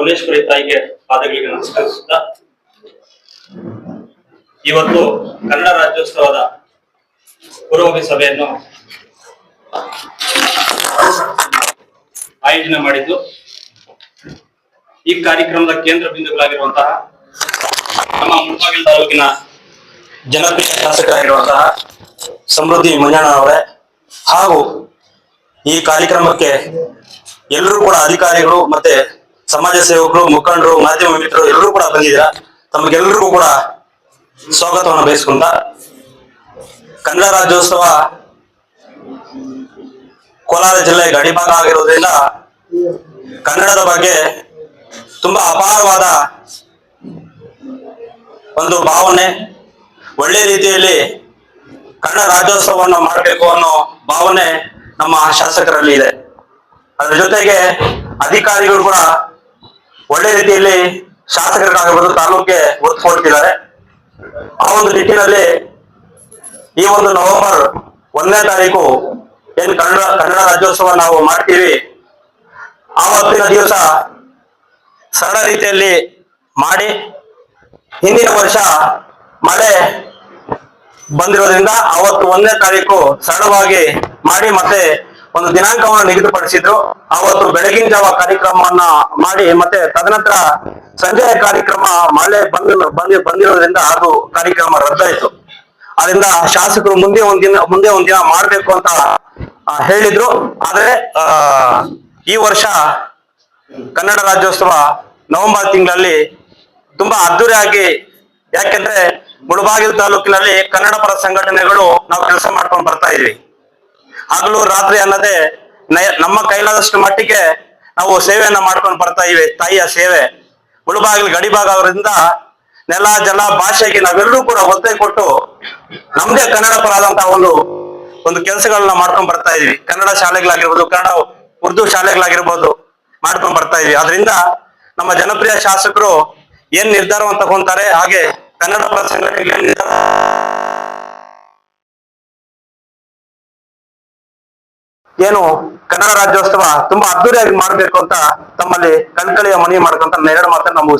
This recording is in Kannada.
ಭುವನೇಶ್ವರಿ ತಾಯಿಗೆ ಪಾದಗಳಿಗೆ ನಮಸ್ಕರಿಸುತ್ತಾ ಇವತ್ತು ಕನ್ನಡ ರಾಜ್ಯೋತ್ಸವದ ಪೂರ್ವಭಾವಿ ಸಭೆಯನ್ನು ಆಯೋಜನೆ ಮಾಡಿದ್ದು ಈ ಕಾರ್ಯಕ್ರಮದ ಕೇಂದ್ರ ಬಿಂದುಗಳಾಗಿರುವಂತಹ ನಮ್ಮ ಮುಳಬಾಗಿಲು ತಾಲೂಕಿನ ಜನಪ್ರಿಯ ಶಾಸಕರಾಗಿರುವಂತಹ ಸಮೃದ್ಧಿ ಮಂಜಣ್ಣ ಅವರೇ ಹಾಗೂ ಈ ಕಾರ್ಯಕ್ರಮಕ್ಕೆ ಎಲ್ಲರೂ ಕೂಡ ಅಧಿಕಾರಿಗಳು ಮತ್ತೆ ಸಮಾಜ ಸೇವಕರು ಮುಖಂಡರು ಮಾಧ್ಯಮ ಮಿತ್ರರು ಎಲ್ಲರೂ ಕೂಡ ಬಂದಿದ್ದೀರಾ. ತಮಗೆಲ್ಲರಿಗೂ ಕೂಡ ಸ್ವಾಗತವನ್ನು ಬಯಸ್ಕೊಂತ ಕನ್ನಡ ರಾಜ್ಯೋತ್ಸವ ಕೋಲಾರ ಜಿಲ್ಲೆ ಗಡಿಭಾಗ ಆಗಿರೋದ್ರಿಂದ ಕನ್ನಡದ ಬಗ್ಗೆ ತುಂಬಾ ಅಪಾರವಾದ ಒಂದು ಭಾವನೆ, ಒಳ್ಳೆ ರೀತಿಯಲ್ಲಿ ಕನ್ನಡ ರಾಜ್ಯೋತ್ಸವವನ್ನು ಮಾಡಬೇಕು ಅನ್ನೋ ಭಾವನೆ ನಮ್ಮ ಶಾಸಕರಲ್ಲಿ ಇದೆ. ಅದ್ರ ಜೊತೆಗೆ ಅಧಿಕಾರಿಗಳು ಕೂಡ ಒಳ್ಳೆ ರೀತಿಯಲ್ಲಿ ಶಾಸಕರಿಗಾಗಿರ್ಬೋದು ತಾಲೂಕಿಗೆ ಒತ್ತು ಕೊಡ್ತಿದ್ದಾರೆ. ಆ ಒಂದು ನಿಟ್ಟಿನಲ್ಲಿ ಈ ಒಂದು ನವೆಂಬರ್ 1ನೇ ತಾರೀಕು ಏನ್ ಕನ್ನಡ ರಾಜ್ಯೋತ್ಸವ ನಾವು ಮಾಡ್ತೀವಿ, ಆವತ್ತಿನ ದಿವಸ ಸರಳ ರೀತಿಯಲ್ಲಿ ಮಾಡಿ, ಹಿಂದಿನ ವರ್ಷ ಮಳೆ ಬಂದಿರೋದ್ರಿಂದ ಅವತ್ತು 1ನೇ ತಾರೀಕು ಸರಳವಾಗಿ ಮಾಡಿ ಮತ್ತೆ ಒಂದು ದಿನಾಂಕವನ್ನು ನಿಗದಿಪಡಿಸಿದ್ರು. ಅವತ್ತು ಬೆಳಗಿನ ಜಾವ ಕಾರ್ಯಕ್ರಮವನ್ನ ಮಾಡಿ ಮತ್ತೆ ತದನಂತರ ಸಂಜೆಯ ಕಾರ್ಯಕ್ರಮ ಮಳೆ ಬಂದಿರೋದ್ರಿಂದ ಅದು ಕಾರ್ಯಕ್ರಮ ರದ್ದಾಯಿತು. ಅದರಿಂದ ಶಾಸಕರು ಮುಂದೆ ಒಂದಿನ ಮಾಡ್ಬೇಕು ಅಂತ ಹೇಳಿದ್ರು. ಆದ್ರೆ ಈ ವರ್ಷ ಕನ್ನಡ ರಾಜ್ಯೋತ್ಸವ ನವೆಂಬರ್ ತಿಂಗಳಲ್ಲಿ ತುಂಬಾ ಅದ್ದೂರಿಯಾಗಿ, ಯಾಕೆಂದ್ರೆ ಮುಳಬಾಗಿಲು ತಾಲೂಕಿನಲ್ಲಿ ಕನ್ನಡ ಪರ ಸಂಘಟನೆಗಳು ನಾವು ಕೆಲಸ ಮಾಡ್ಕೊಂಡು ಬರ್ತಾ ಇದೀವಿ. ಹಗಲು ರಾತ್ರಿ ಅನ್ನದೇ ನಮ್ಮ ಕೈಲಾದಷ್ಟು ಮಟ್ಟಿಗೆ ನಾವು ಸೇವೆಯನ್ನ ಮಾಡ್ಕೊಂಡು ಬರ್ತಾ ಇವೆ. ತಾಯಿಯ ಸೇವೆ ಮುಳಬಾಗಿಲು ಗಡಿಭಾಗ ಅವರಿಂದ ನೆಲ ಜಲ ಭಾಷೆಗೆ ನಾವೆಲ್ಲರೂ ಕೂಡ ಒತ್ತೆ ಕೊಟ್ಟು ನಮ್ದೇ ಕನ್ನಡ ಪರ ಆದಂತಹ ಒಂದು ಕೆಲಸಗಳನ್ನ ಮಾಡ್ಕೊಂಡ್ ಬರ್ತಾ ಇದೀವಿ. ಕನ್ನಡ ಶಾಲೆಗಳಾಗಿರ್ಬೋದು, ಕನ್ನಡ ಉರ್ದು ಶಾಲೆಗಳಾಗಿರ್ಬೋದು ಮಾಡ್ಕೊಂಡ್ ಬರ್ತಾ ಇದೀವಿ. ಅದರಿಂದ ನಮ್ಮ ಜನಪ್ರಿಯ ಶಾಸಕರು ಏನ್ ನಿರ್ಧಾರವನ್ನು ತಗೊಂತಾರೆ, ಹಾಗೆ ಕನ್ನಡ ಪರ ಸಂಘಟನೆಗಳು ಏನು ಕನ್ನಡ ರಾಜ್ಯೋತ್ಸವ ತುಂಬಾ ಅದ್ದೂರಿಯಾಗಿ ಮಾಡ್ಬೇಕು ಅಂತ ತಮ್ಮಲ್ಲಿ ಕಳ್ಕಳಿಯ ಮನವಿ ಮಾಡ್ಕೊಂತ ಎರಡು ಮಾತನ್ನ ಮುಗಿಸ್ತೀನಿ.